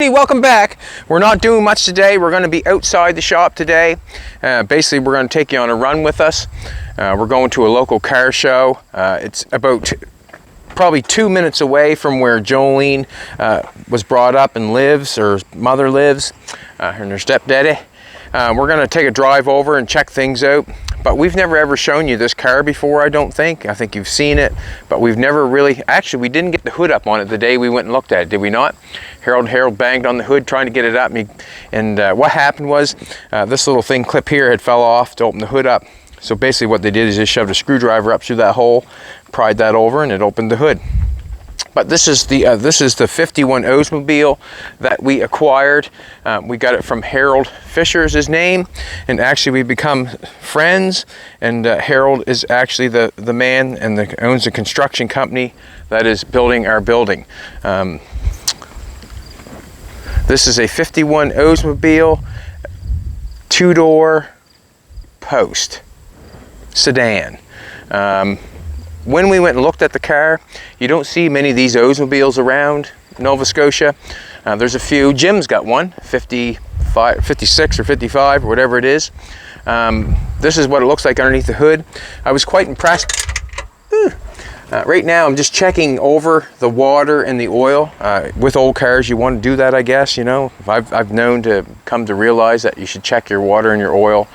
Hey, welcome back. We're not doing much today. We're going to be outside the shop today. Basically, we're going to take you on a run with us. We're going to a local car show. It's about probably 2 minutes away from where Jolene was brought up and lives, or mother lives, and her stepdaddy. We're going to take a drive over and check things out. But we've never ever shown you this car before, I don't think. I think you've seen it, but we've never really... Actually, we didn't get the hood up on it the day we went and looked at it, did we not? Harold banged on the hood trying to get it up, and what happened was this little thing clip here had fell off to open the hood up. So basically what they did is they shoved a screwdriver up through that hole, pried that over, and it opened the hood. But this is the 51 Oldsmobile that we acquired. We got it from Harold Fisher is his name, and actually we become friends. And Harold is actually the man and owns a construction company that is building our building. This is a 51 Oldsmobile, two-door post sedan. When we went and looked at the car, you don't see many of these Oldsmobiles around Nova Scotia. There's a few. Jim's got one, 56 or 55 or whatever it is. This is what it looks like underneath the hood. I was quite impressed. Right now I'm just checking over the water and the oil. With old cars you want to do that, I guess, you know. I've known to come to realize that you should check your water and your oil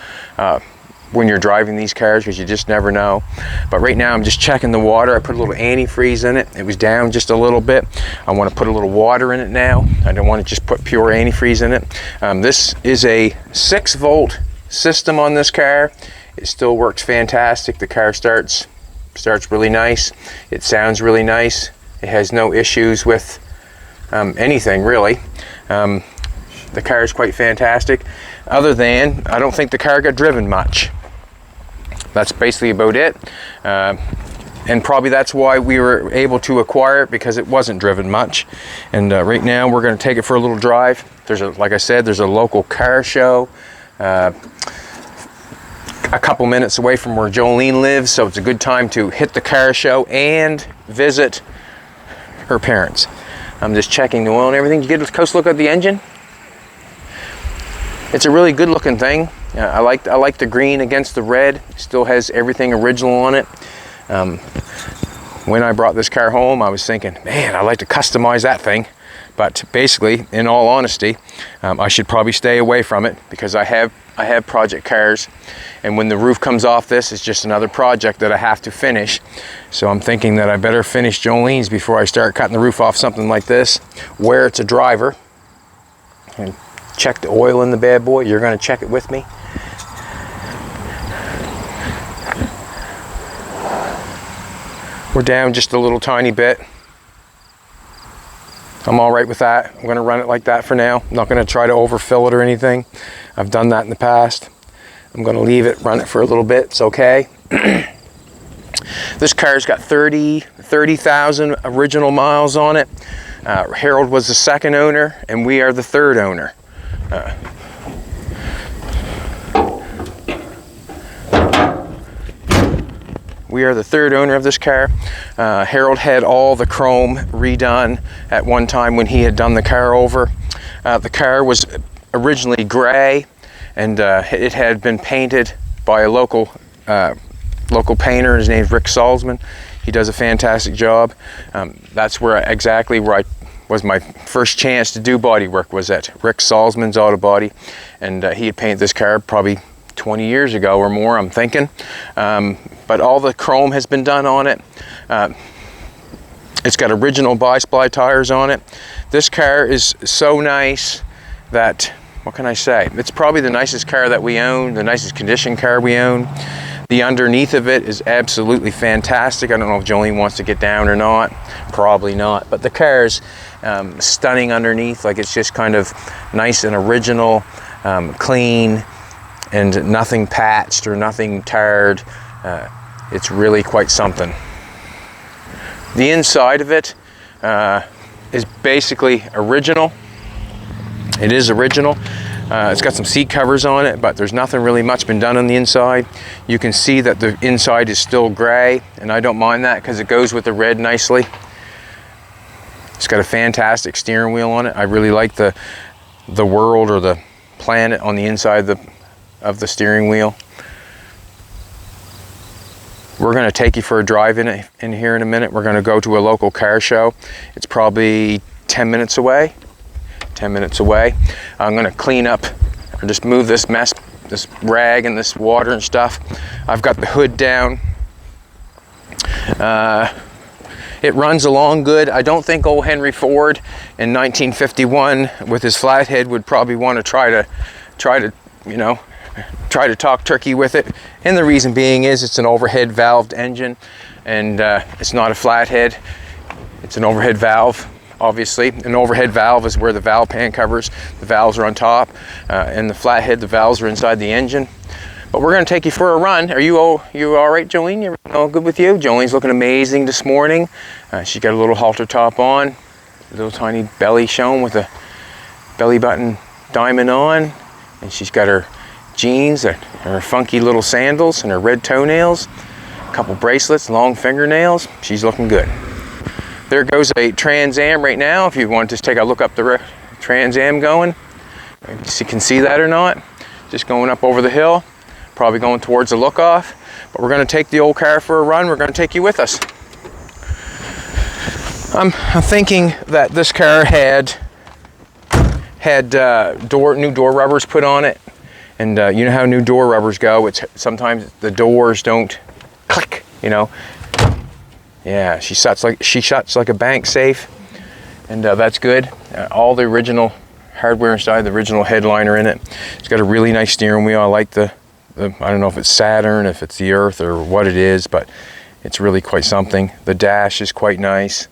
when you're driving these cars, because you just never know. But right now I'm just checking the water. I put a little antifreeze in it. It was down just a little bit. I want to put a little water in it now. I don't want to just put pure antifreeze in it. This is a 6-volt system on this car. It still works fantastic. The car starts really nice. It sounds really nice. It has no issues with anything really. The car is quite fantastic, other than I don't think the car got driven much. That's basically about it. And probably that's why we were able to acquire it, because it wasn't driven much. And right now we're going to take it for a little drive. Like I said, there's a local car show a couple minutes away from where Jolene lives, so it's a good time to hit the car show and visit her parents. I'm just checking the oil and everything. You get a close look at the engine. It's a really good looking thing. I like the green against the red. Still has everything original on it. When I brought this car home, I was thinking, man, I'd like to customize that thing. But basically, in all honesty, I should probably stay away from it, because I have project cars, and when the roof comes off this, it's just another project that I have to finish. So I'm thinking that I better finish Jolene's before I start cutting the roof off something like this, where it's a driver. And check the oil in the bad boy. You're going to check it with me. We're down just a little tiny bit. I'm all right with that. I'm going to run it like that for now. I'm not going to try to overfill it or anything. I've done that in the past. I'm going to leave it, run it for a little bit. It's okay. This car's got 30,000 original miles on it. Harold was the second owner, and we are the third owner. We are the third owner of this car. Harold had all the chrome redone at one time when he had done the car over. The car was originally gray, and it had been painted by a local painter. His name's Rick Salzman. He does a fantastic job. That's where I was my first chance to do body work, was at Rick Salzman's Auto Body, and he had painted this car probably 20 years ago or more, I'm thinking. But all the chrome has been done on it. It's got original bi-sply tires on it. This car is so nice that, what can I say? It's probably the nicest car that we own, the nicest condition car we own. The underneath of it is absolutely fantastic. I don't know if Jolene wants to get down or not. Probably not. But the car's stunning underneath. Like, it's just kind of nice and original, clean, and nothing patched or nothing tarred. It's really quite something. The inside of it is basically original. It is original. It's got some seat covers on it, but there's nothing really much been done on the inside. You can see that the inside is still gray, and I don't mind that because it goes with the red nicely. It's got a fantastic steering wheel on it. I really like the world or the planet on the inside of the steering wheel. We're going to take you for a drive in here in a minute. We're going to go to a local car show. It's probably 10 minutes away. 10 minutes away. I'm going to clean up or just move this mess, this rag and this water and stuff. I've got the hood down. It runs along good. I don't think old Henry Ford in 1951 with his flathead would probably want to try to, you know, try to talk turkey with it. And the reason being is it's an overhead valved engine, and it's not a flathead. It's an overhead valve, obviously. An overhead valve is where the valve pan covers. The valves are on top, and the flathead, the valves are inside the engine. But we're going to take you for a run. Are you all right, Jolene? Everything all good with you? Jolene's looking amazing this morning. She's got a little halter top on, a little tiny belly showing with a belly button diamond on, and she's got her jeans and her funky little sandals and her red toenails, a couple bracelets, long fingernails. She's looking good. There goes a Trans Am right now. If you want to just take a look up the Trans Am going, you can see that or not. Just going up over the hill. Probably going towards the look-off, but we're going to take the old car for a run. We're going to take you with us. I'm thinking that this car had new door rubbers put on it, and you know how new door rubbers go. It's sometimes the doors don't click, you know. Yeah, she shuts like a bank safe, and that's good. All the original hardware inside, the original headliner in it. It's got a really nice steering wheel. I like I don't know if it's Saturn, if it's the Earth, or what it is, but it's really quite something. The dash is quite nice.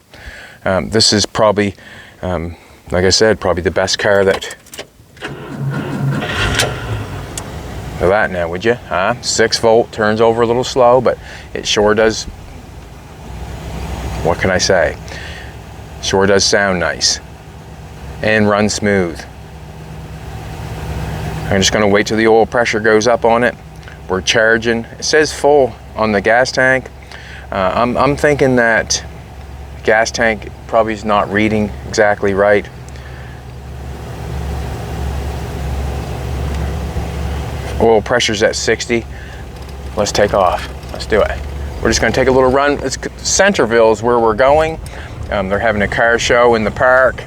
This is probably, like I said, probably the best car that... Look at that now, would you? 6 volt, turns over a little slow, but it sure does... What can I say? Sure does sound nice. And run smooth. I'm just going to wait till the oil pressure goes up on it. We're charging. It says full on the gas tank. I'm thinking that gas tank probably is not reading exactly right. Oil pressure's at 60. Let's take off. Let's do it. We're just going to take a little run. Centerville is where we're going. They're having a car show in the park.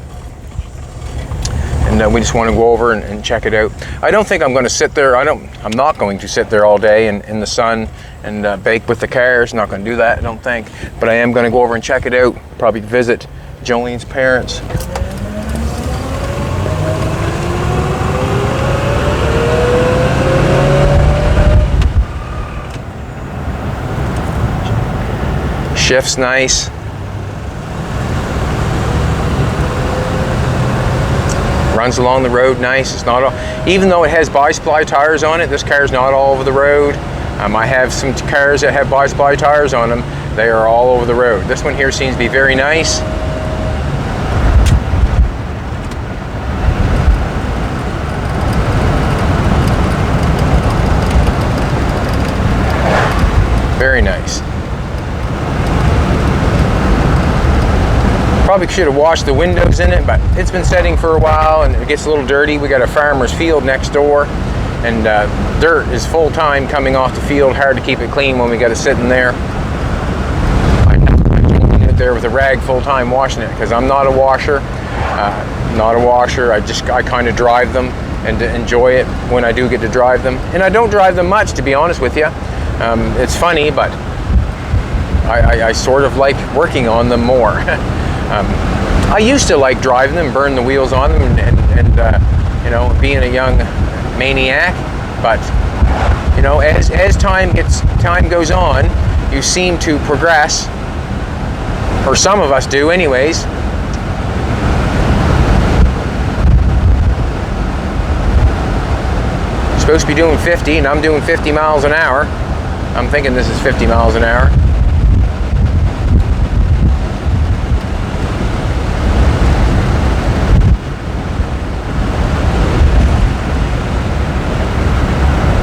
And we just want to go over and check it out. I don't think I'm going to sit there. I'm not going to sit there all day in the sun and bake with the cars. Not going to do that, I don't think. But I am going to go over and check it out. Probably visit Jolene's parents. Shift's nice. Runs along the road nice. It's not all, even though it has bi-sply tires on it, this car's not all over the road. I have some cars that have bi-sply tires on them. They are all over the road. This one here seems to be very nice. Very nice. Probably should have washed the windows in it, but it's been setting for a while and it gets a little dirty. We got a farmer's field next door, and dirt is full time coming off the field. Hard to keep it clean when we got it sitting there. I'm out there with a rag full time washing it because I'm not a washer. I kind of drive them and enjoy it when I do get to drive them. And I don't drive them much, to be honest with you. It's funny, but I sort of like working on them more. I used to like driving them, burn the wheels on them, and you know, being a young maniac. But you know, as time goes on, you seem to progress, or some of us do, anyways. You're supposed to be doing 50, and I'm doing 50 miles an hour. I'm thinking this is 50 miles an hour.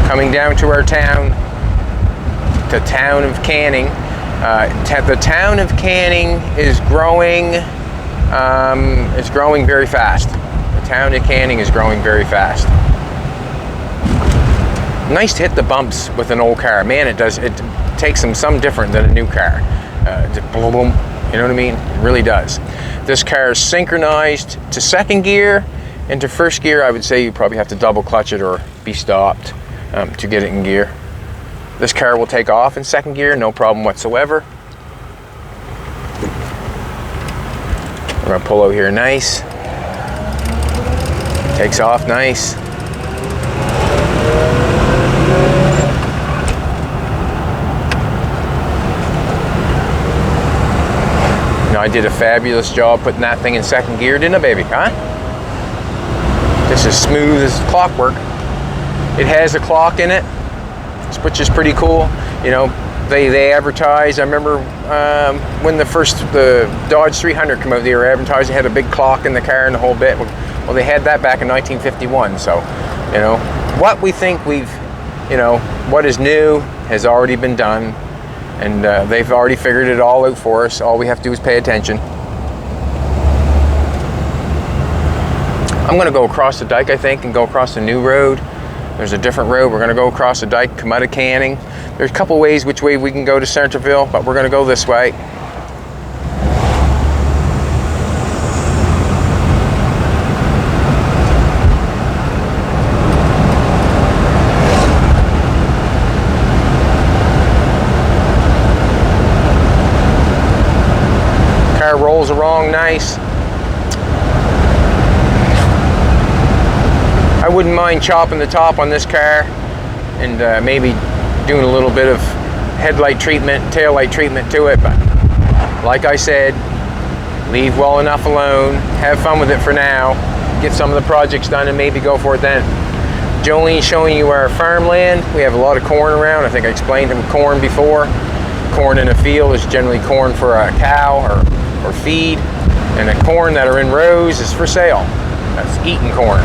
Coming down to our town, the town of Canning. The town of Canning is growing is growing very fast. The town of Canning is growing very fast. Nice to hit the bumps with an old car. Man, it does. It takes them some different than a new car. Boom, boom, you know what I mean? It really does. This car is synchronized to second gear. Into first gear, I would say you probably have to double clutch it or be stopped to get it in gear. This car will take off in second gear, no problem whatsoever. We're gonna pull out here nice. Takes off nice. Now, I did a fabulous job putting that thing in second gear, didn't I, baby? Huh? This is smooth as clockwork. It has a clock in it, which is pretty cool. You know, they advertise. I remember when the Dodge 300 came out, they were advertising, had a big clock in the car and the whole bit. Well, they had that back in 1951. So, you know, what we think what is new has already been done, and they've already figured it all out for us. All we have to do is pay attention. I'm going to go across the dike, I think, and go across the new road. There's a different road. We're going to go across the dike, come out of Canning. There's a couple ways which way we can go to Centerville, but we're going to go this way. Car rolls along nice. I wouldn't mind chopping the top on this car and maybe doing a little bit of headlight treatment, tail light treatment to it, but like I said, leave well enough alone, have fun with it for now, get some of the projects done and maybe go for it then. Jolene's showing you our farmland. We have a lot of corn around. I think I explained corn before. Corn in a field is generally corn for a cow or feed, and the corn that are in rows is for sale. That's eaten corn.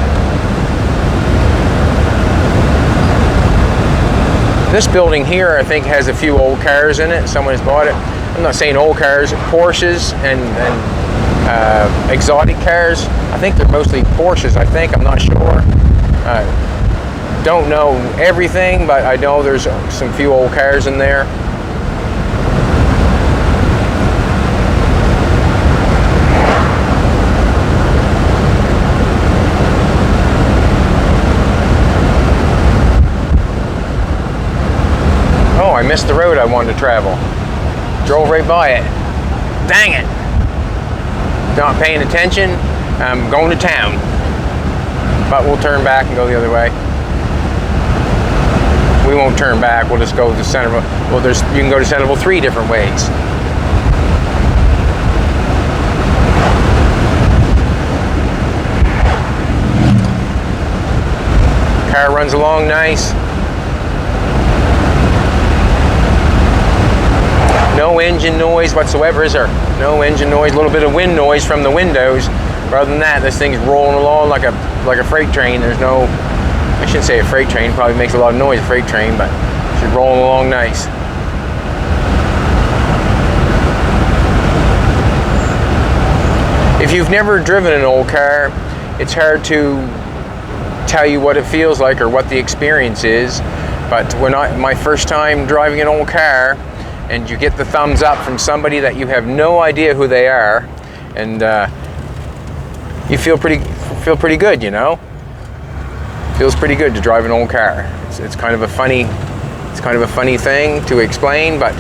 This building here, I think, has a few old cars in it. Someone has bought it. I'm not saying old cars, Porsches and exotic cars. I think they're mostly Porsches, I think. I'm not sure. Don't know everything, but I know there's some few old cars in there. I missed the road I wanted to travel. Drove right by it. Dang it. Not paying attention. I'm going to town. But we'll turn back and go the other way. We won't turn back. We'll just go to Centerville. Well, you can go to Centerville 3 different ways. Car runs along nice. No engine noise whatsoever, is there? No engine noise, a little bit of wind noise from the windows. Rather than that, this thing's rolling along like a freight train. There's no, I shouldn't say a freight train, probably makes a lot of noise, a freight train, but she's rolling along nice. If you've never driven an old car, it's hard to tell you what it feels like or what the experience is. But when my first time driving an old car, and you get the thumbs up from somebody that you have no idea who they are, and you feel pretty good, you know. Feels pretty good to drive an old car. It's kind of a funny thing to explain, but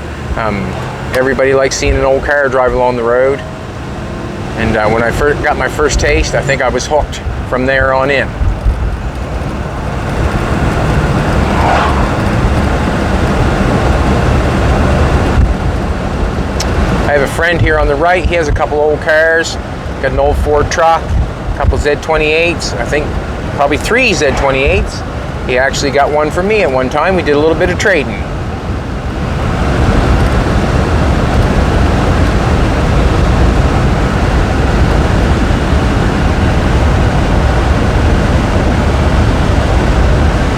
everybody likes seeing an old car drive along the road. And when I first got my first taste, I think I was hooked from there on in. I have a friend here on the right. He has a couple old cars. Got an old Ford truck, a couple Z28s, I think probably 3 Z28s. He actually got one for me at one time. We did a little bit of trading.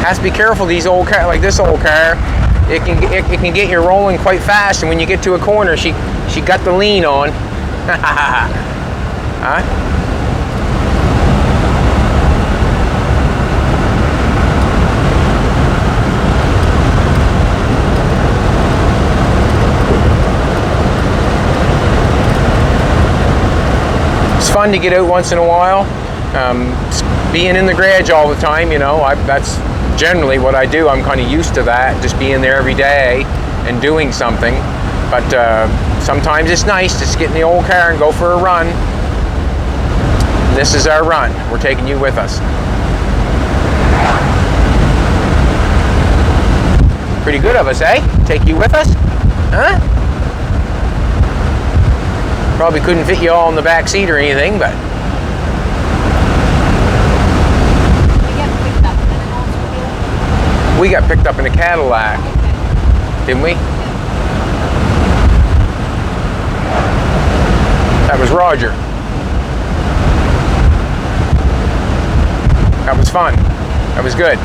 Has to be careful, these old cars, like this old car, it can get you rolling quite fast, and when you get to a corner, she got the lean on. Huh? It's fun to get out once in a while. Being in the garage all the time, you know, that's generally what I do. I'm kind of used to that, just being there every day and doing something. But sometimes it's nice to just get in the old car and go for a run. This is our run. We're taking you with us. Pretty good of us, eh? Take you with us? Huh? Probably couldn't fit you all in the back seat or anything, but... We got picked up in a Cadillac, didn't we? That was Roger. That was fun. That was good.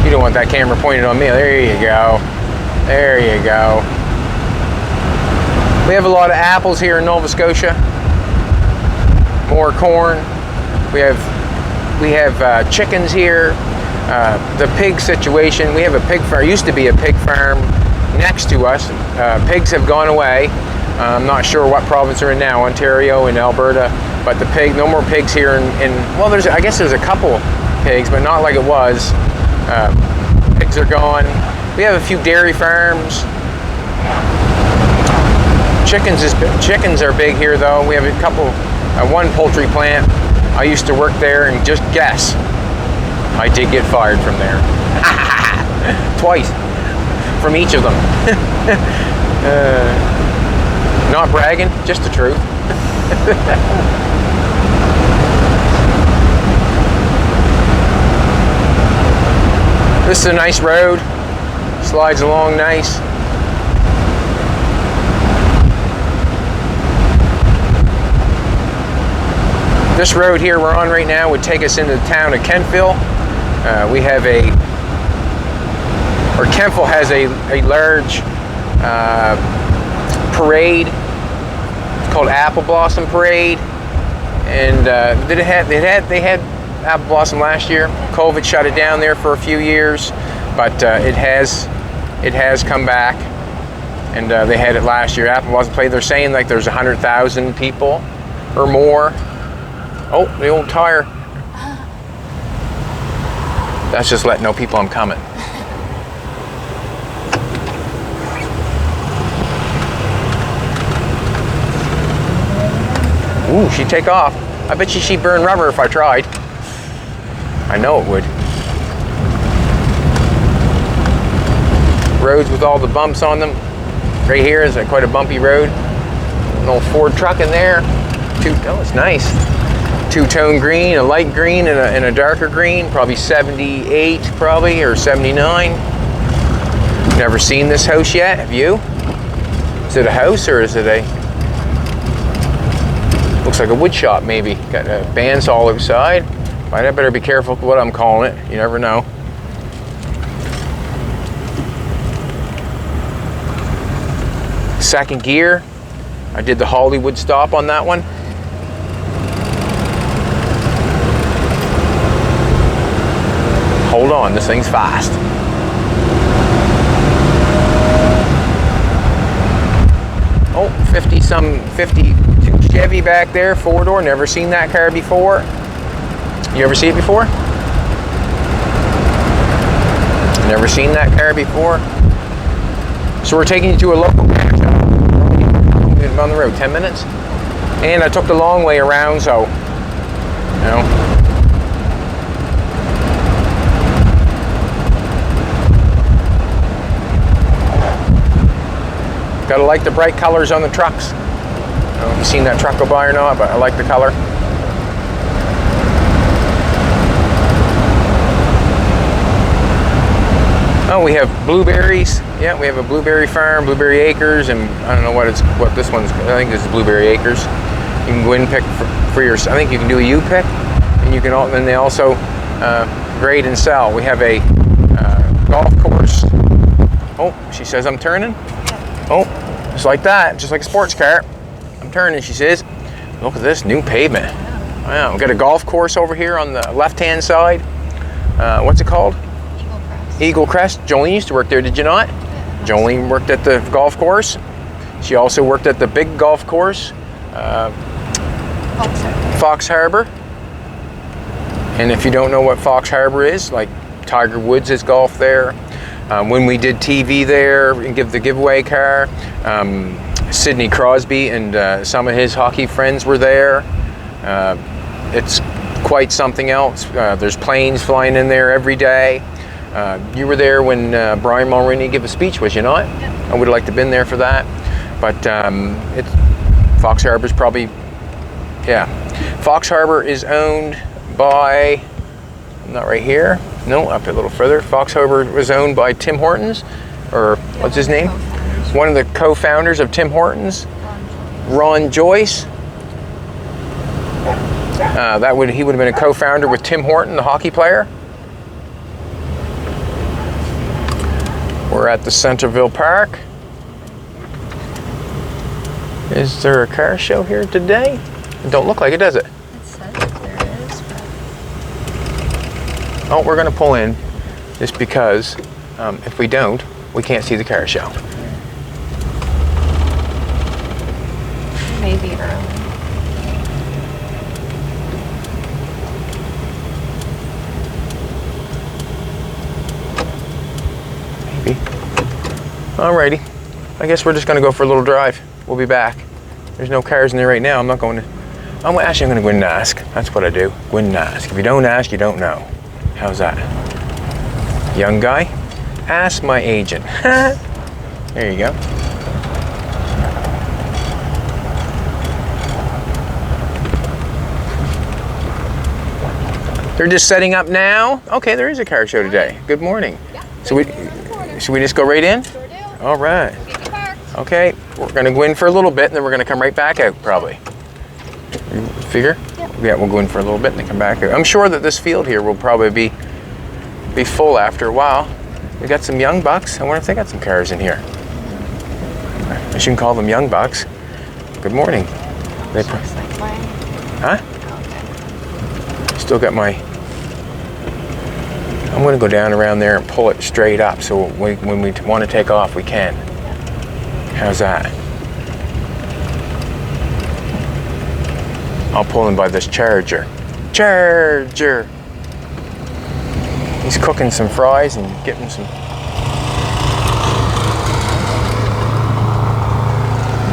You don't want that camera pointed on me. There you go. There you go. We have a lot of apples here in Nova Scotia. More corn. We have chickens here. The pig situation. We have a pig farm. Used to be a pig farm next to us. Pigs have gone away. I'm not sure what province they're in now, Ontario and Alberta. But no more pigs here. Well, I guess there's a couple pigs, but not like it was. Pigs are gone. We have a few dairy farms. Chickens are big here, though. We have a couple. One poultry plant. I used to work there, and just guess, I did get fired from there. Twice. From each of them. Not bragging, just the truth. This is a nice road. Slides along nice. This road here we're on right now would take us into the town of Kentville. Kentville has a large parade. It's called Apple Blossom Parade, and they had Apple Blossom last year. COVID shut it down there for a few years, but it has come back, and they had it last year. Apple Blossom Parade. They're saying like there's 100,000 people or more. Oh, the old tire. That's just letting know people I'm coming. Ooh, she'd take off. I bet she'd burn rubber if I tried. I know it would. Roads with all the bumps on them. Right here is quite a bumpy road. An old Ford truck in there. Oh, it's nice. Two-tone green, a light green and a darker green. Probably 78, probably, or 79. Never seen this house yet, have you? Is it a house or is it a... Looks like a wood shop, maybe. Got a bandsaw outside. But I better be careful what I'm calling it. You never know. Second gear. I did the Hollywood stop on that one. Hold on, this thing's fast. Oh, 52 Chevy back there, 4-door. Never seen that car before. You ever see it before? Never seen that car before. So we're taking you to a local car shop. On the road, 10 minutes. And I took the long way around, so, you know. Gotta like the bright colors on the trucks. I don't know if you've seen that truck go by or not, but I like the color. Oh, we have blueberries. Yeah, we have a blueberry farm, blueberry acres, and I don't know what this one's. I think this is blueberry acres. You can go in and pick for your. I think you can do a U-pick, and you can. Then they also grade and sell. We have a golf course. Oh, she says I'm turning. Oh, just like that, just like a sports car. I'm turning, she says. Look at this new pavement. Wow, we've got a golf course over here on the left-hand side. What's it called? Eagle Crest. Eagle Crest. Jolene used to work there, did you not? Yeah. Jolene worked at the golf course. She also worked at the big golf course, Fox Harbor. And if you don't know what Fox Harbor is, like Tiger Woods has golfed there. When we did TV there and give the giveaway car, Sidney Crosby and some of his hockey friends were there. It's quite something else. There's planes flying in there every day. You were there when Brian Mulroney gave a speech, was you not? Yeah. I would have liked to have been there for that. But Fox Harbor's probably, yeah. Fox Harbor is owned by, not right here, no, up a little further. Fox Harbor was owned by Tim Hortons, or what's his name? One of the co-founders of Tim Hortons, Ron Joyce. He would have been a co-founder with Tim Horton, the hockey player. We're at the Centerville Park. Is there a car show here today? It don't look like it, does it? It says there is, but... Oh, we're gonna pull in just because if we don't, we can't see the car show. Maybe early. Maybe. Alrighty. I guess we're just gonna go for a little drive. We'll be back. There's no cars in there right now. I'm not going to. I'm gonna go in and ask. That's what I do. Go in and ask. If you don't ask, you don't know. How's that? Young guy? Ask my agent. There you go. They're just setting up now? Okay, there is a car show today. Good morning. Yeah. Should we just go right in? Sure do. All right. Get you parked. Okay, we're gonna go in for a little bit and then we're gonna come right back out probably. You figure? Yeah, we'll go in for a little bit and then come back out. I'm sure that this field here will probably be full after a while. We got some young bucks. I wonder if they got some cars in here. I shouldn't call them young bucks. Good morning. Looks like mine. Huh? Okay. Still got my... I'm gonna go down around there and pull it straight up so when we want to take off, we can. How's that? I'll pull in by this Charger. Charger! He's cooking some fries and getting some...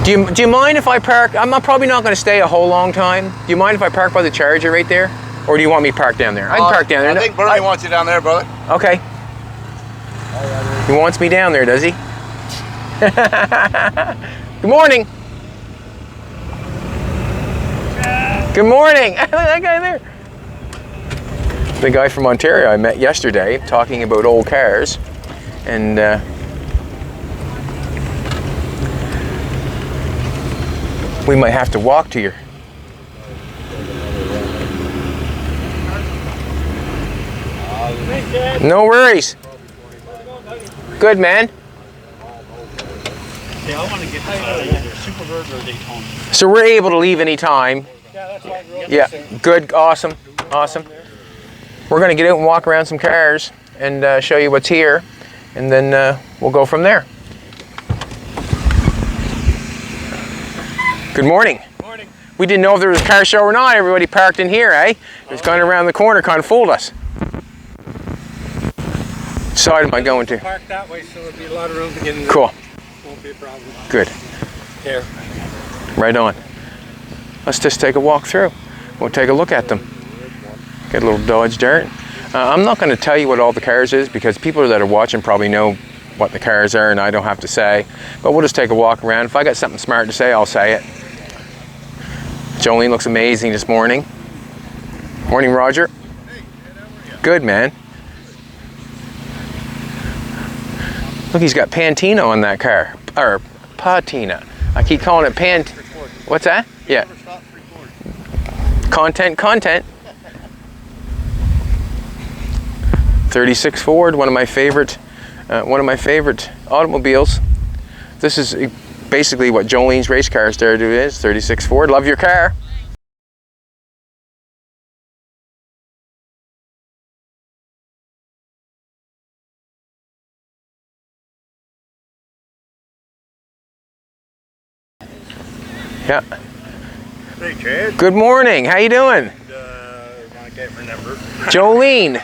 Do you mind if I park? I'm probably not going to stay a whole long time. Do you mind if I park by the Charger right there? Or do you want me parked down there? I can park down there. I think Bernie wants you down there, brother. Okay. He wants me down there, does he? Good morning. Good morning. Look at that guy there. The guy from Ontario I met yesterday talking about old cars. And we might have to walk to your... No worries. Good, man. Yeah, I want to get either Superbird or Daytona. So we're able to leave any time. Yeah, that's why I Yeah, good, awesome, awesome. We're gonna get out and walk around some cars and show you what's here, and then we'll go from there. Good morning. Morning. We didn't know if there was a car show or not. Everybody parked in here, eh? It was kind of around the corner, kind of fooled us. Which side am I going to? Park that way, so there'll be a lot of room to get in. Cool. Won't be a problem. Good. Here. Right on. Let's just take a walk through. We'll take a look at them. Get a little Dodge Dart. I'm not going to tell you what all the cars is because people that are watching probably know what the cars are and I don't have to say. But we'll just take a walk around. If I got something smart to say, I'll say it. Jolene looks amazing this morning. Morning, Roger. Hey, how are you? Good, man. Look, he's got Pantina on that car. Or Patina. I keep calling it Pant... What's that? Yeah. Content. 36 Ford, one of my favorite One of my favorite automobiles. This is basically what Jolene's race car stereo is, 36 Ford. Love your car. Yeah. Hey, Chad. Good morning. How you doing? I can't remember. Jolene,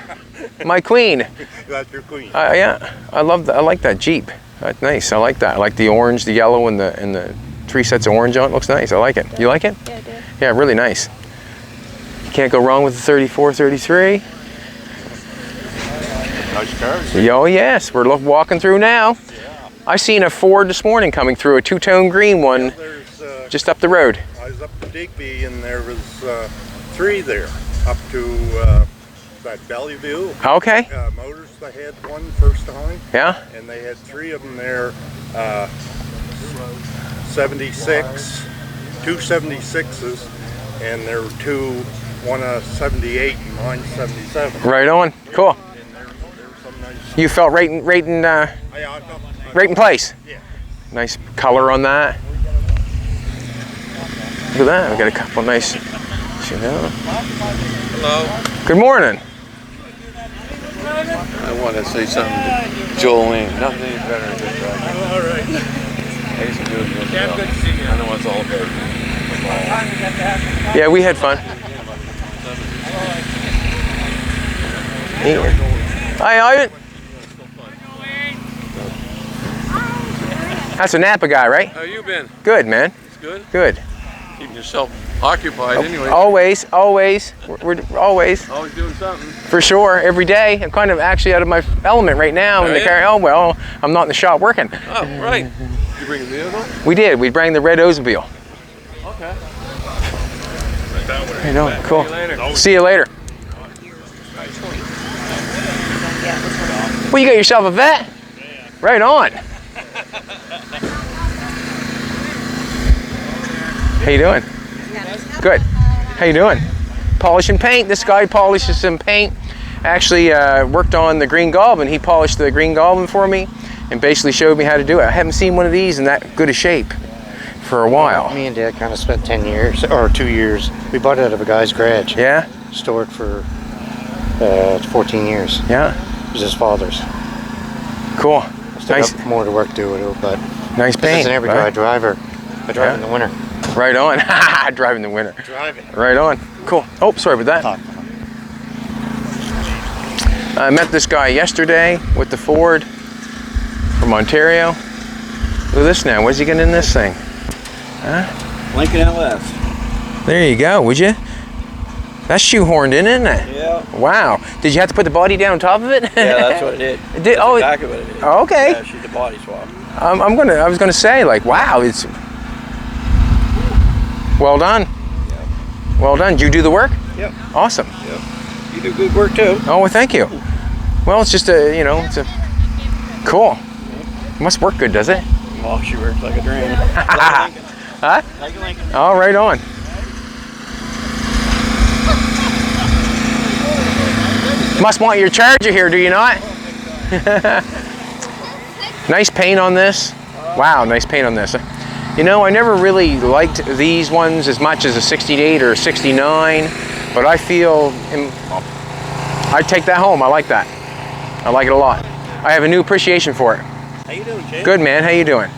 my queen. That's your queen. Yeah, I love that. I like that Jeep. That's nice. I like that. I like the orange, the yellow, and the 3 sets of orange on it. Looks nice. I like it. You like it? Yeah, I do. Yeah, really nice. Can't go wrong with the 34, 33. Nice cars. Oh yes, we're walking through now. Yeah. I seen a Ford this morning coming through, a two-tone green one, There's, just up the road. I was up to Digby and there was 3 there up to that Bellevue. Okay. Motors, they had one first time. Yeah. And they had 3 of them there. 76, 2 76s, and there were 2, one 78 and mine 77. Right on. Cool. And there were some nice. You felt right in place. Yeah. Nice color on that. Look at that. We got a couple nice. Hello. Good morning. I want to say something to Jolene. Nothing better than good driving. All right. I used to do it years Sam, ago. good to see you. I know what it's all about. Yeah, we had fun. Hi. That's a Napa guy, right? How you been? Good, man. It's good? Good. Keeping yourself occupied anyway. Always. We're always. Always doing something. For sure, every day. I'm kind of actually out of my element right now in the car. Oh, well, I'm not in the shop working. Oh, right. Did you bring a vehicle? We did. We bring the red Oldsmobile. Okay. How you doing? Cool. See you later. See you later. Well, you got yourself a vet? Right on. How you doing? Good. How you doing? Polishing paint. This guy polishes some paint. Actually worked on the Green Goblin. He polished the Green Goblin for me and basically showed me how to do it. I haven't seen one of these in that good a shape for a while. Me and Dad kind of spent 10 years, or 2 years. We bought it out of a guy's garage. Yeah? Stored for 14 years. Yeah? It was his father's. Cool. Still Nice. got more to work to do with it, but Nice this paint. is an every right? driver. I drive Yeah. in the winter. Right on. Driving the winter. Driving. Right on. Cool. Oh, sorry about that. I met this guy yesterday with the Ford from Ontario. Look at this now. Where's he getting in this thing? Huh? Lincoln LS. There you go, would you? That's shoehorned in, isn't it? Yeah. Wow. Did you have to put the body down on top of it? Yeah, that's what it did. It did. Oh, Exactly what it did. okay. Yeah, she's the body swap. I was gonna say, like, wow, it's well done. Yeah. Well done. Did you do the work? Yep. Awesome. Yep. You do good work too. Oh, well, thank you. Well, it's just it's a cool. Must work good, does it? Well, she works like a dream. Huh? Like a Lincoln. Oh, right on. Must want your charger here, do you not? Nice paint on this. Wow, nice paint on this. You know, I never really liked these ones as much as a 68 or a 69, but I feel I'd take that home. I like that. I like it a lot. I have a new appreciation for it. How you doing, Jay? Good, man. How you doing?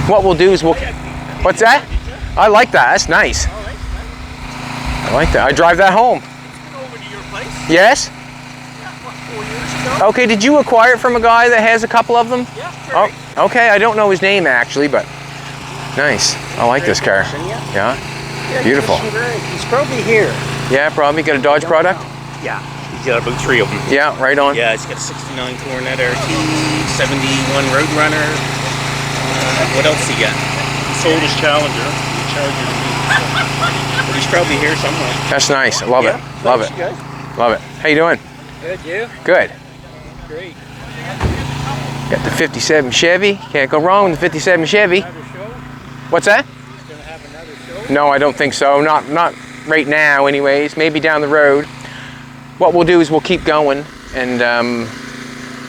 What we'll do is what's that? I like that. That's nice. I like that. I drive that home. Over to your place? Yes? 4 years ago? Okay, did you acquire it from a guy that has a couple of them? Yeah, sure. Oh, okay. I don't know his name actually, but nice. I like this car. Yeah? Beautiful. He's probably here. Yeah, probably. Got a Dodge product? Yeah. He's got about 3 of them. Yeah, right on. Yeah, he's got a 69 Coronet RT, 71 Roadrunner. What else he got? He sold his Challenger. But he's probably here somewhere. That's nice. I love it. Love it. Love it. How you doing? Good, you? Good. Great. Got the 57 Chevy. Can't go wrong with the 57 Chevy. Another show? What's that? He's gonna have another show? No, I don't think so. Not right now anyways. Maybe down the road. What we'll do is we'll keep going and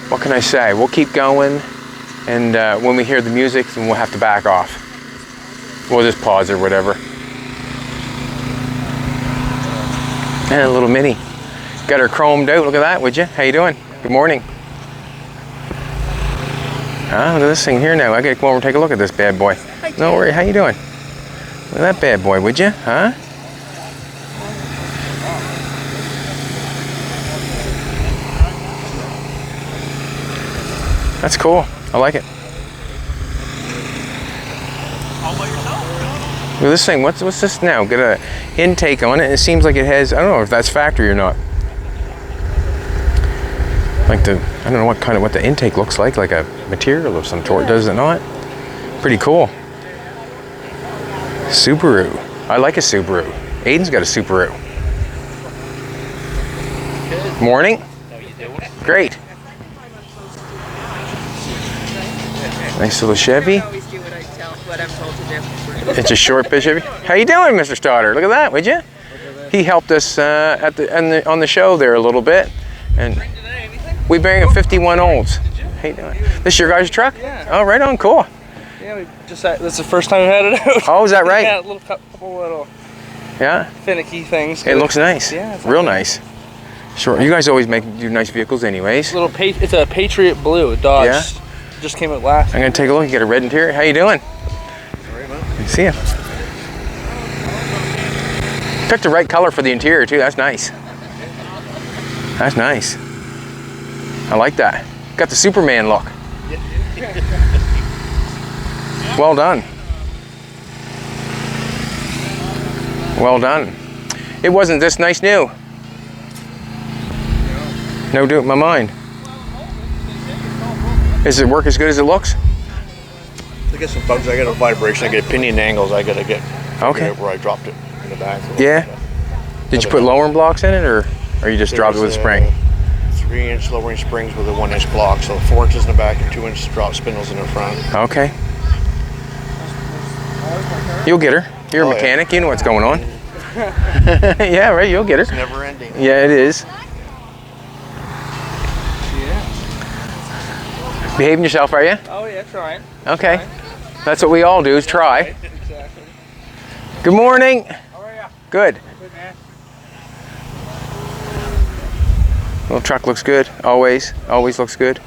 what can I say? We'll keep going, and when we hear the music, then we'll have to back off. We'll just pause or whatever. And a little Mini. Got her chromed out. Look at that, would you? How you doing? Good morning. Ah, look at this thing here now. I gotta come over and take a look at this bad boy. No worry. How you doing? Look at that bad boy, would you? Huh? That's cool. I like it. Look at this thing. What's this now? Got a intake on it. It seems like it has. I don't know if that's factory or not. Like I don't know what the intake looks like a material of some sort, does it not? Pretty cool. Subaru. I like a Subaru. Aiden's got a Subaru. Good. Morning. How you doing? Great. Nice little Chevy. I always do what I'm told to do. It's a short bit Chevy. How you doing, Mr. Stoddard? Look at that, would you? He helped us on the show there a little bit, and we bring a 51 Olds. How you doing? This your guys' truck? Yeah. Oh, right on, cool. Yeah, this is the first time we had it out. Oh, is that right? Yeah, a couple little Yeah. finicky things. It looks nice. Yeah, it's real nice. nice. Sure. You guys always do nice vehicles, anyways. It's a Patriot Blue, a Dodge. Yeah. Just came out last. I'm gonna take a look. You got a red interior. How you doing? Very much. Good to see you. Picked the right color for the interior too. That's nice. That's nice. I like that. Got the Superman look. Well done. Well done. It wasn't this nice new. No doubt in my mind. Does it work as good as it looks? I get some bugs. I get a vibration. I get pinion angles. I gotta get Okay. where I dropped it in the back. Yeah. Did you put lowering blocks in it, or you just dropped it with a spring? 3-inch lowering springs with a 1-inch block. So 4 inches in the back and 2-inch drop spindles in the front. Okay. You'll get her. You're a Oh, yeah. mechanic. You know what's going on. Yeah, right. You'll get her. It's never ending. Yeah, it is. Behaving yourself, are you? Oh yeah, trying. Okay. That's what we all do, is try. Exactly. Good morning. How are ya? Good. Good, man. Little truck looks good. Always looks good.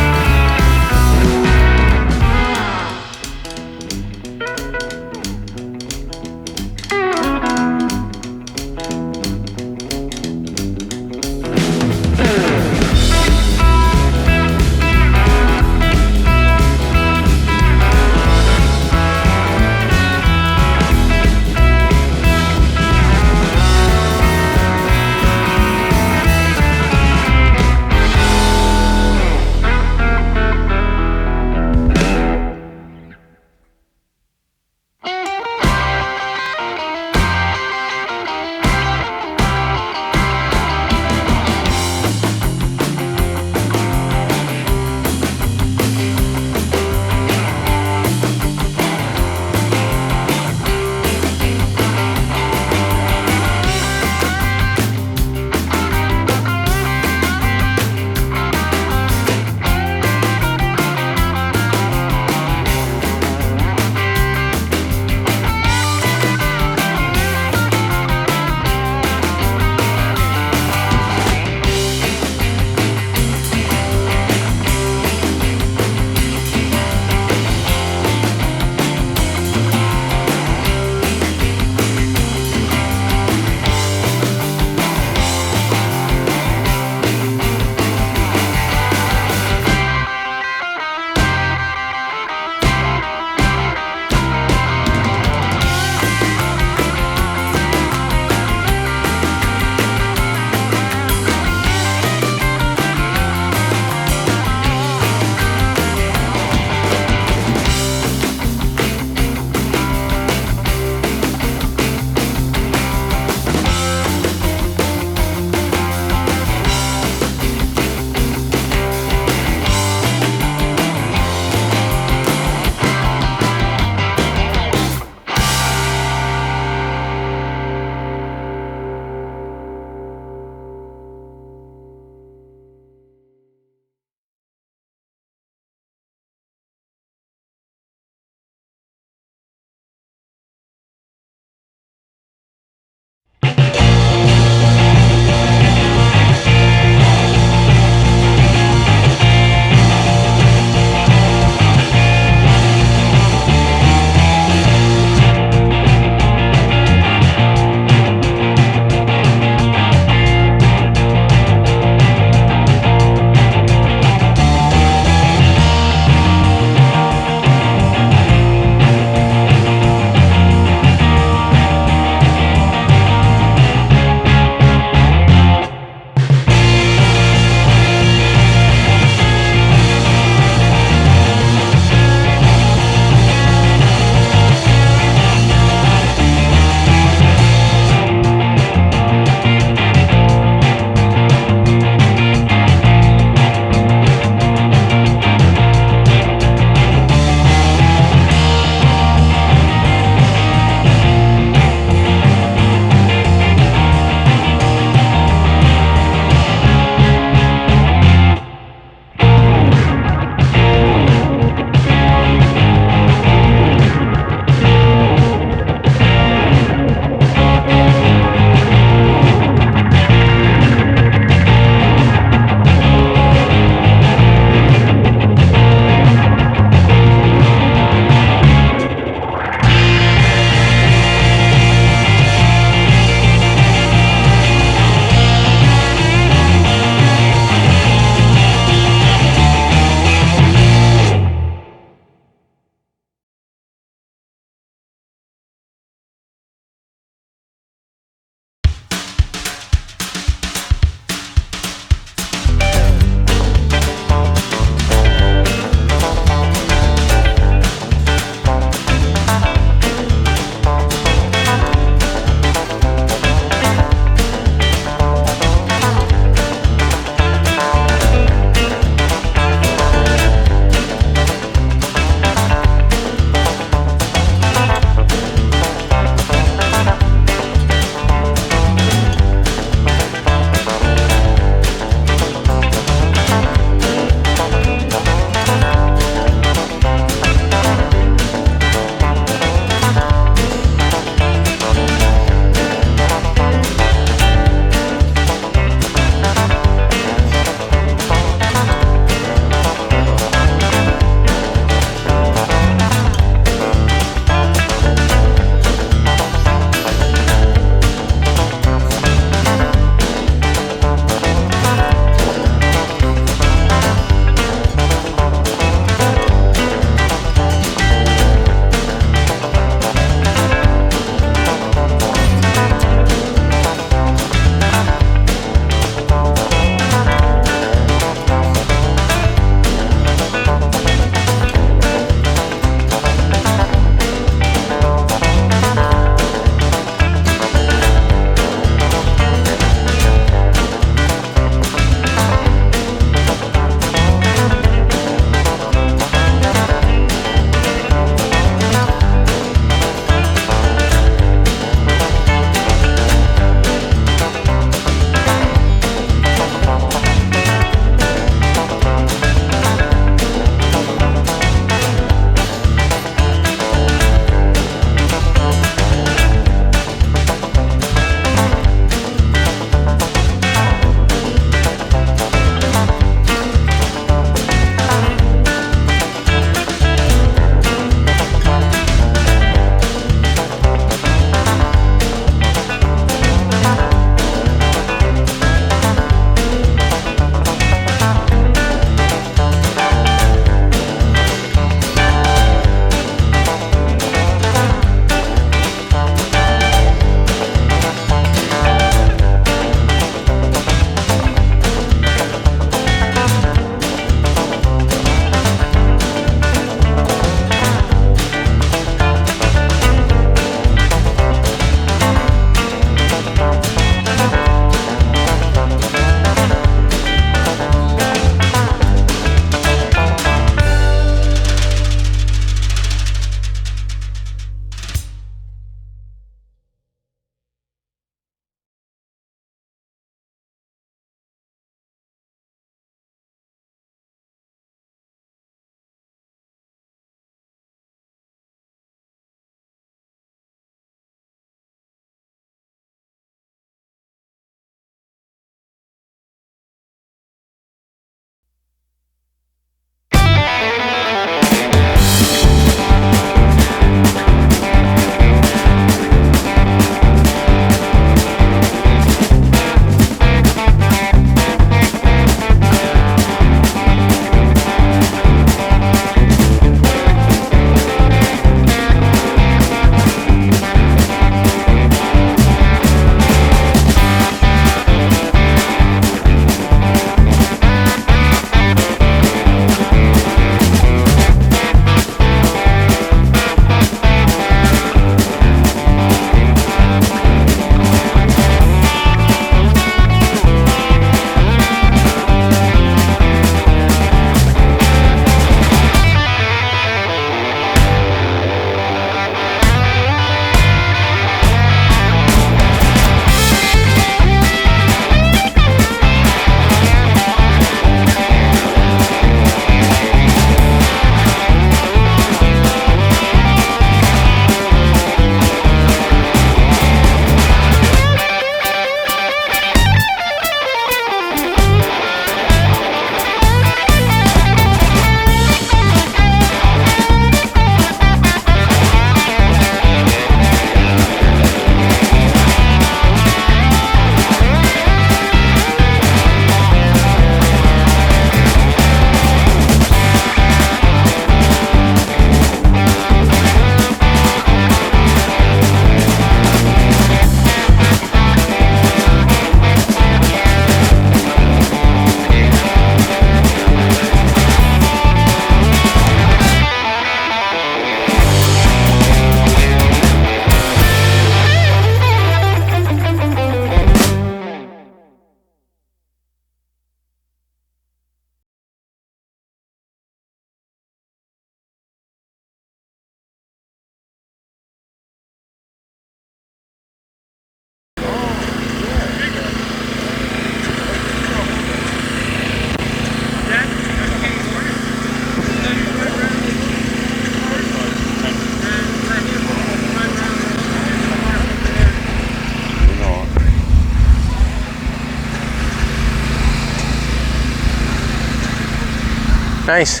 Nice.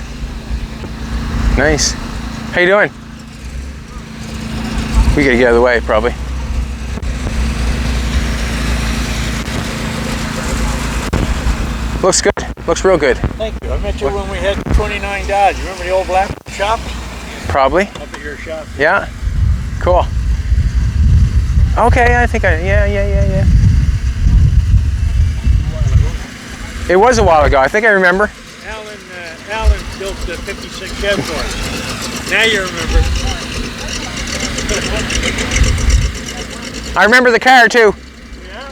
Nice. How you doing? We gotta get out of the way, probably. Looks good. Looks real good. Thank you. I met you when we had 29 Dodge. You remember the old black shop? Probably. Up at your shop. Yeah. Cool. Okay, I think yeah. It was a while ago. I think I remember. Alan built the 56 Chev for us. Now you remember. I remember the car too. Yeah?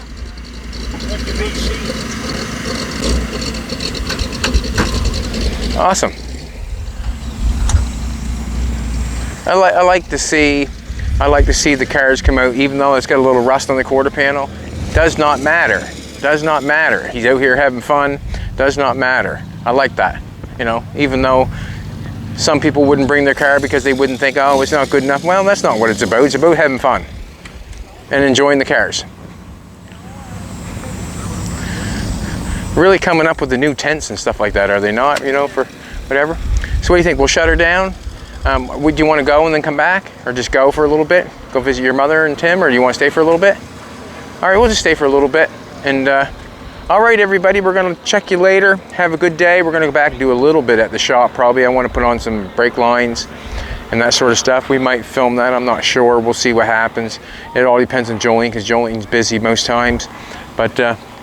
Went to BC. Awesome. I like to see the cars come out, even though it's got a little rust on the quarter panel. Does not matter. Does not matter. He's out here having fun. Does not matter. I like that. You know, even though some people wouldn't bring their car because they wouldn't think, oh, it's not good enough. Well, that's not what it's about. It's about having fun and enjoying the cars. Really coming up with the new tents and stuff like that, are they not? You know, for whatever. So what do you think? We'll shut her down. Would you want to go and then come back, or just go for a little bit? Go visit your mother and Tim, or do you want to stay for a little bit? All right, we'll just stay for a little bit. And all right, everybody, we're going to check you later. Have a good day. We're going to go back and do a little bit at the shop. Probably I want to put on some brake lines and that sort of stuff. We might film that. I'm not sure. We'll see what happens. It all depends on Jolene, because Jolene's busy most times. But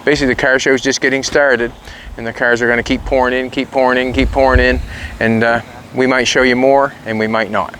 basically, the car show is just getting started, and the cars are going to keep pouring in, keep pouring in, keep pouring in, and we might show you more, and we might not.